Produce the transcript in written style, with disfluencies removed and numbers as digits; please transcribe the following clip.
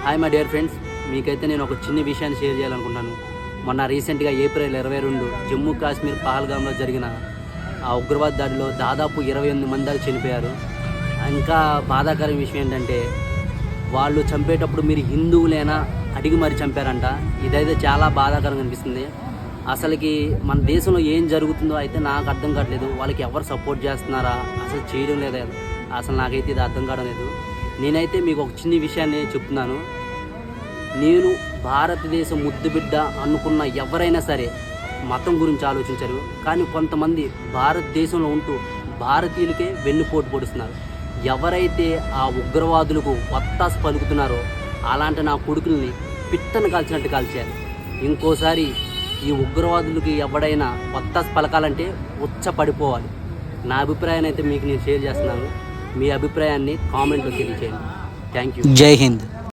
Hi my dear friends, మీకైతే నేను ఒక చిన్న విషయాన్ని షేర్ చేయాలనుకుంటున్నాను. మొన్న రీసెంట్గా ఏప్రిల్ 22 జమ్మూ కాశ్మీర్ పహల్గామ్లో జరిగిన ఆ ఉగ్రవాద దాడిలో దాదాపు 28 మంది దాకా చనిపోయారు. ఇంకా బాధాకరమైన విషయం ఏంటంటే వాళ్ళు చంపేటప్పుడు మీరు హిందువులేనా అడిగి మరి చంపారంట. ఇదైతే చాలా బాధాకరంగా అనిపిస్తుంది. అసలుకి మన దేశంలో ఏం జరుగుతుందో అయితే నాకు అర్థం కావట్లేదు. వాళ్ళకి ఎవరు సపోర్ట్ చేస్తున్నారా, అసలు చేయడం లేదా, అసలు నాకైతే ఇది అర్థం కావడం లేదు. నేనైతే మీకు ఒక చిన్న విషయాన్ని చెప్తున్నాను. నేను భారతదేశం ముద్దుబిడ్డ అనుకున్న ఎవరైనా సరే మతం గురించి ఆలోచించరు. కానీ కొంతమంది భారతదేశంలో ఉంటూ భారతీయులకే వెన్నుపోటు పొడుస్తున్నారు. ఎవరైతే ఆ ఉగ్రవాదులకు వత్తాసు పలుకుతున్నారో అలాంటి నా కొడుకుల్ని పిట్టను కాల్చినట్టు కాల్చారు. ఇంకోసారి ఈ ఉగ్రవాదులకి ఎవడైనా వత్తాసు పలకాలంటే పడిపోవాలి. నా అభిప్రాయాన్ని అయితే మీకు నేను షేర్ చేస్తున్నాను. మీ అభిప్రాయాన్ని కామెంట్లో తెలియజేయండి. Thank you. జై హింద్.